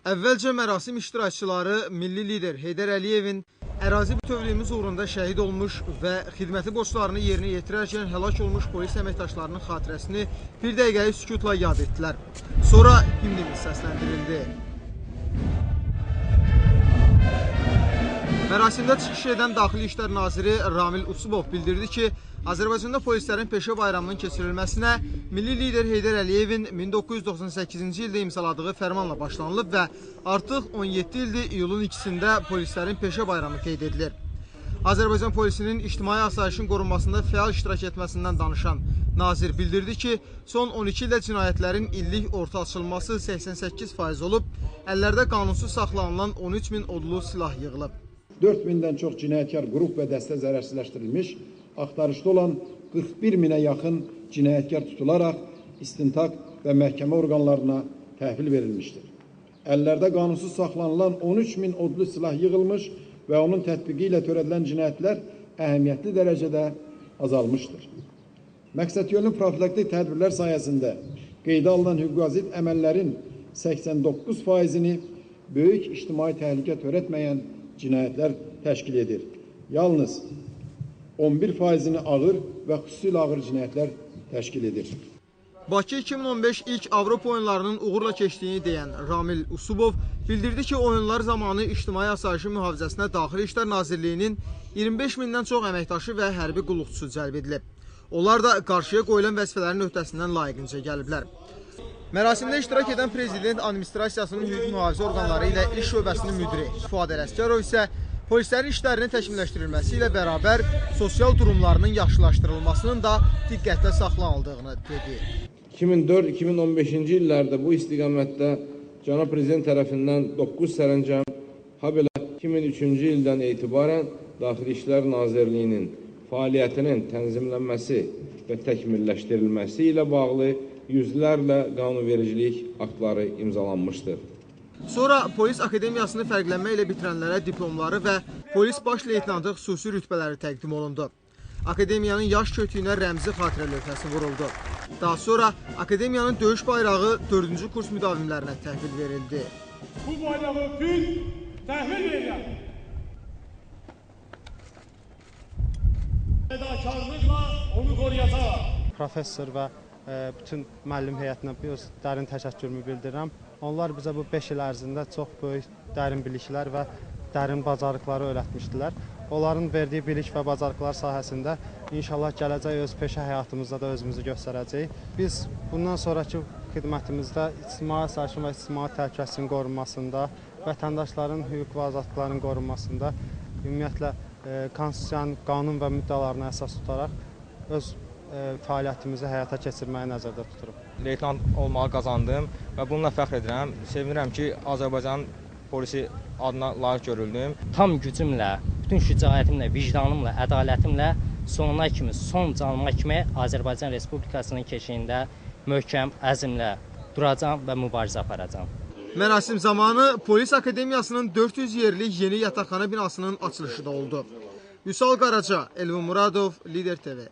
Əvvəlcə mərasim iştirakçıları milli lider Heydər Əliyevin ərazi bütövlüyümüz uğrunda şəhid olmuş və xidməti borclarını yerinə yetirərkən həlak olmuş polis əməkdaşlarının xatirəsini bir dəqiqəlik sükutla yad etdilər. Sonra himnimiz səsləndirildi. Mərasimdə çıxış edən Daxili İşlər Naziri Ramil Usubov bildirdi ki, Azərbaycanda polislərin peşə bayramının keçirilməsinə milli lider Heydər Əliyevin 1998-ci ildə imzaladığı fərmanla başlanılıb və artıq 17 ildir iyulun 2-sində polislərin peşə bayramı qeyd edilir. Azərbaycan polisinin ictimai asayişin qorunmasında fəal iştirak etməsindən danışan nazir bildirdi ki, son 12 ildə cinayətlərin illik orta açılması 88% olub, əllərdə qanunsuz saxlanılan 13 min odlu silah yığılıb. 4000'den çox cinayətkar qrup və dəstə zərərsizləşdirilmiş, axtarışda olan 41 minə yaxın cinayətkar tutularaq istintaq və məhkəmə orqanlarına təhvil verilmişdir. Əllərdə qanunsuz saxlanılan 13 min odlu silah yığılmış və onun tətbiqi ilə törədilən cinayətlər əhəmiyyətli dərəcədə azalmışdır. Məqsədyönlü profilaktik tədbirlər sayəsində qeydə alınan hüquqazid əməllərin 89%-ni böyük ictimai təhlükə törətməyən cinayətlər təşkil edir. Yalnız 11%-ni ağır və xüsusilə ağır cinayətlər təşkil edir. Bakı 2015 ilk Avropa oyunlarının uğurla keçdiyini deyən Ramil Usubov bildirdi ki, oyunlar zamanı ictimai asayişin mühafizəsinə Daxili İşlər Nazirliyinin 25 mindən çox əməkdaşı və hərbi qulluqçusu cəlb edilib. Onlar da qarşıya qoyulan vəzifələrin öhdəsindən layiqincə gəliblər. Mərasimdə iştirak edən Prezident Administrasiyasının hüquq mühafizə orqanları ilə iş şöbəsinin müdiri Fuad Ələsgərov isə polislərin işlərinin təkmilləşdirilməsi ilə bərabər sosial durumlarının yaxşılaşdırılmasının da diqqətdə saxlanıldığını dedi. 2004-2015-ci illərdə bu istiqamətdə Cənab Prezident tərəfindən 9 sərəncam, habelə 2003-cü ildən etibarən Daxili İşlər Nazirliyinin fəaliyyətinin tənzimlənməsi və təkmilləşdirilməsi ilə bağlı yüzlərlə qanunvericilik aktları imzalanmışdır. Sonra Polis Akademiyasını fərqlənmə ilə bitirənlərə diplomları və polis baş leytenantı xüsusi rütbələri təqdim olundu. Akademiyanın yaş kötüyünə rəmzi xatirə lövhəsi vuruldu. Daha sonra Akademiyanın döyüş bayrağı 4-cü kurs müdavimlərinə təhvil verildi. Bu bayrağı biz təhvil verirəm. Fədakarlıqla onu qoruyacaq. Professor və bütün müəllim heyətinə bir dərin təşəkkürümü bildirirəm. Onlar bizə bu 5 il ərzində çox böyük dərin biliklər və dərin bacarıqları öyrətmişdilər. Onların verdiyi bilik və bacarıqlar sahəsində inşallah gələcək öz peşə həyatımızda da özümüzü göstərəcəyik. Biz bundan sonraki xidmətimizdə ictimai asayişin və ictimai təhlükəsizliyin qorunmasında, vətəndaşların hüquq və azadlıqlarının qorunmasında, ümumiyyətlə konstitusiyanın qanun və müddəalarına əsas tutaraq öz fəaliyyətimizi həyata keçirməyi nəzərdə tuturuq. Leytenant olmağı qazandım və bununla fəxr edirəm. Sevinirəm ki, Azərbaycan polisi adına layiq görüldüm. Tam gücümlə, bütün şücaətimlə, vicdanımla, ədalətimlə sonuna kimi, son canıma kimi Azərbaycan Respublikasının keşiyində möhkəm əzmlə duracam və mübarizə aparacam. Mərasim zamanı Polis Akademiyasının 400 yerlik yeni yataqxana binasının açılışı da oldu. Vüsal Qaraca, Elvin Muradov, Lider TV.